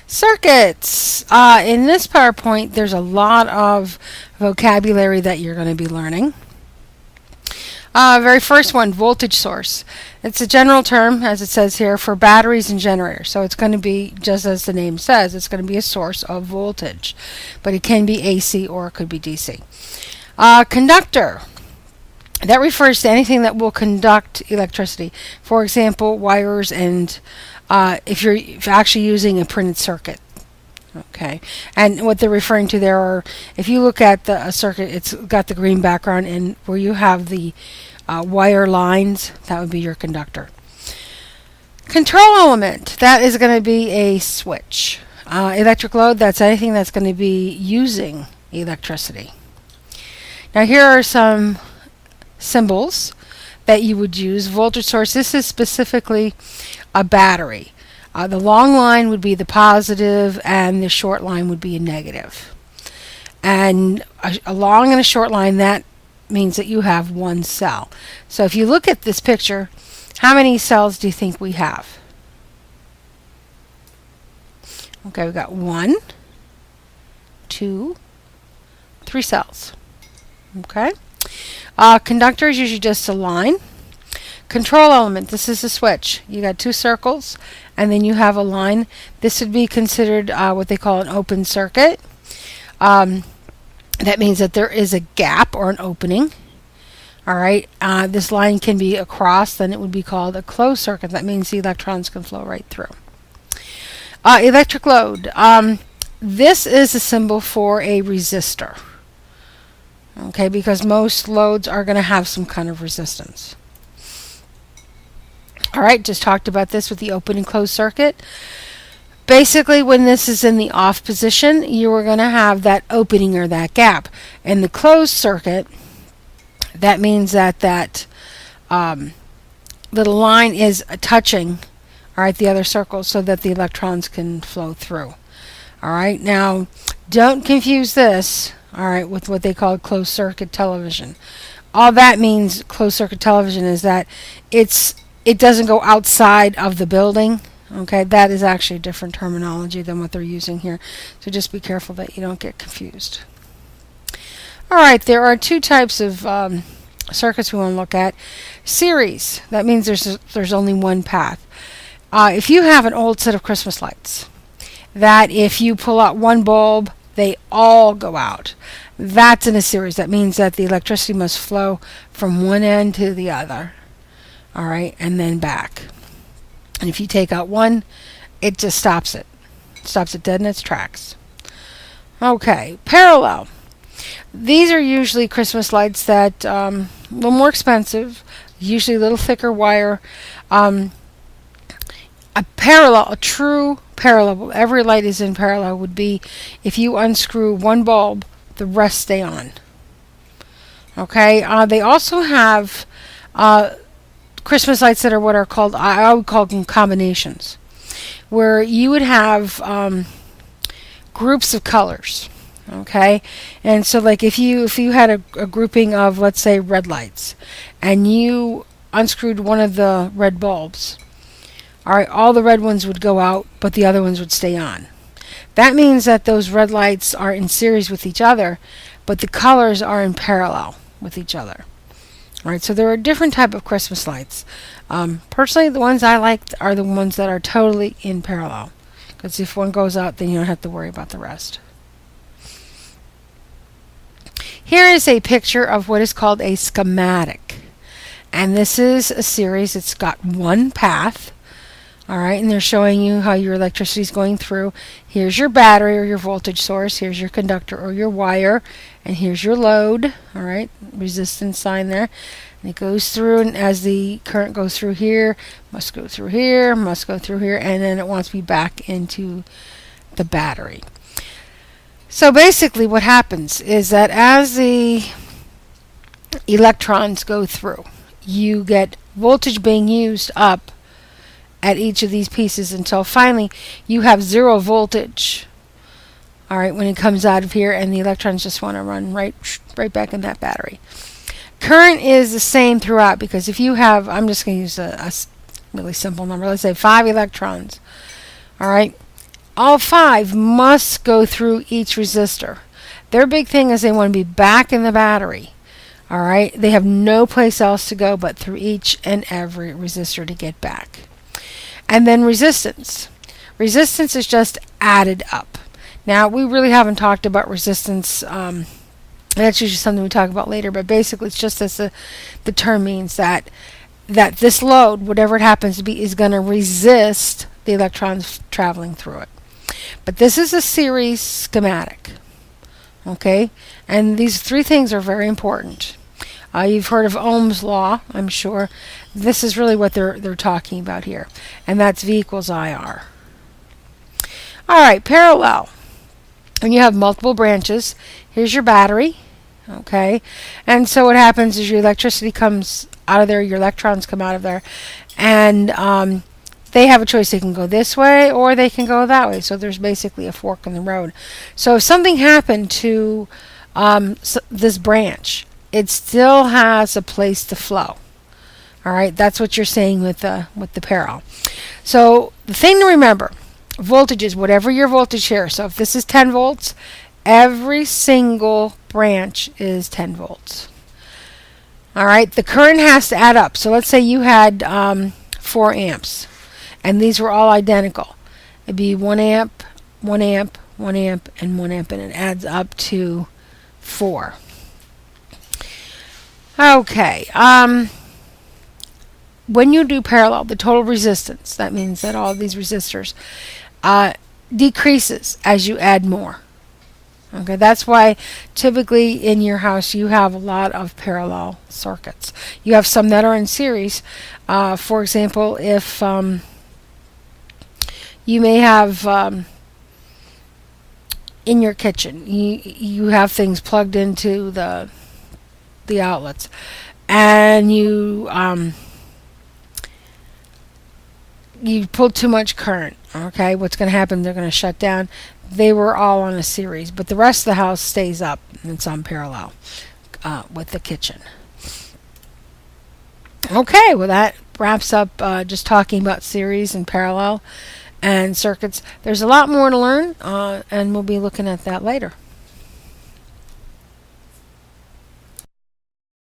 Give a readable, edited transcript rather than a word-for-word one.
Circuits. In this PowerPoint, there's a lot of vocabulary that you're going to be learning. Very first one, voltage source. It's a general term, as it says here, for batteries and generators. So it's going to be, just as the name says, it's going to be a source of voltage. But it can be AC or it could be DC. Conductor. That refers to anything that will conduct electricity. For example, wires and if you're actually using a printed circuit. Okay, and what they're referring to there are, if you look at a circuit, it's got the green background, and where you have the wire lines, that would be your conductor. Control element, that is going to be a switch. Electric load, that's anything that's going to be using electricity. Now here are some symbols that you would use. Voltage source, this is specifically a battery. The long line would be the positive and the short line would be a negative. And a long and a short line, that means that you have one cell. So if you look at this picture, how many cells do you think we have? Okay, we've got 1, 2, 3 cells. Okay. Conductor is usually just a line. Control element, this is a switch. You got 2 circles and then you have a line. This would be considered what they call an open circuit. That means that there is a gap or an opening. Alright, this line can be across, then it would be called a closed circuit. That means the electrons can flow right through. Electric load, this is a symbol for a resistor. Okay, because most loads are going to have some kind of resistance. Alright, just talked about this with the open and closed circuit. Basically, when this is in the off position, you are going to have that opening or that gap. In the closed circuit, that means that little line is touching, alright, the other circle so that the electrons can flow through. Alright, now don't confuse this, alright, with what they call closed circuit television. All that means, closed circuit television, is that it doesn't go outside of the building. Okay, that is actually a different terminology than what they're using here. So just be careful that you don't get confused. Alright, there are 2 types of circuits we want to look at. Series, that means there's only one path. If you have an old set of Christmas lights, that if you pull out one bulb, they all go out. That's in a series. That means that the electricity must flow from one end to the other. Alright, and then back. And if you take out one, it just stops it. Stops it dead in its tracks. Okay, parallel. These are usually Christmas lights that a little more expensive, usually a little thicker wire. A true parallel, every light is in parallel, would be if you unscrew one bulb, the rest stay on. Okay, they also have Christmas lights that are what are called, I would call them combinations, where you would have groups of colors. Okay, and so like if you had a grouping of, let's say, red lights, and you unscrewed one of the red bulbs, alright, all the red ones would go out, but the other ones would stay on. That means that those red lights are in series with each other, but the colors are in parallel with each other. Alright, so there are different type of Christmas lights. Personally, the ones I like are the ones that are totally in parallel, because if one goes out, then you don't have to worry about the rest. Here is a picture of what is called a schematic. And this is a series. It's got one path. Alright, and they're showing you how your electricity is going through. Here's your battery or your voltage source. Here's your conductor or your wire. And here's your load. Alright, resistance sign there. And it goes through, and as the current goes through here, must go through here, must go through here, and then it wants to be back into the battery. So basically what happens is that as the electrons go through, you get voltage being used up at each of these pieces until finally you have 0 voltage. Alright, when it comes out of here, and the electrons just want to run right back in that battery. Current is the same throughout, because if you have, I'm just going to use a really simple number, let's say 5 electrons. Alright, All 5 must go through each resistor. Their big thing is they want to be back in the battery. All right, they have no place else to go but through each and every resistor to get back. And then resistance. Resistance is just added up. Now, we really haven't talked about resistance. That's usually something we talk about later, but basically it's just as the term means that this load, whatever it happens to be, is going to resist the electrons traveling through it. But this is a series schematic. Okay, and these 3 things are very important. You've heard of Ohm's law, I'm sure. This is really what they're talking about here, and that's V equals IR. All right, parallel. And you have multiple branches. Here's your battery. Okay, and so what happens is your electricity comes out of there, your electrons come out of there, and they have a choice. They can go this way or they can go that way. So there's basically a fork in the road. So if something happened to this branch, it still has a place to flow. All right, that's what you're saying with the parallel. So the thing to remember, voltage is whatever your voltage here. So if this is 10 volts, every single branch is 10 volts. All right, the current has to add up. So let's say you had 4 amps. And these were all identical. It'd be 1 amp, 1 amp, 1 amp, and 1 amp, and it adds up to 4. Okay. When you do parallel, the total resistance, that means that all of these resistors, decreases as you add more. Okay, that's why typically in your house you have a lot of parallel circuits. You have some that are in series. For example, if you may have in your kitchen, you have things plugged into the outlets, and you pull too much current. Okay, what's going to happen? They're going to shut down. They were all on a series, but the rest of the house stays up and it's on parallel with the kitchen. Okay, well that wraps up just talking about series and parallel and circuits. There's a lot more to learn, and we'll be looking at that later.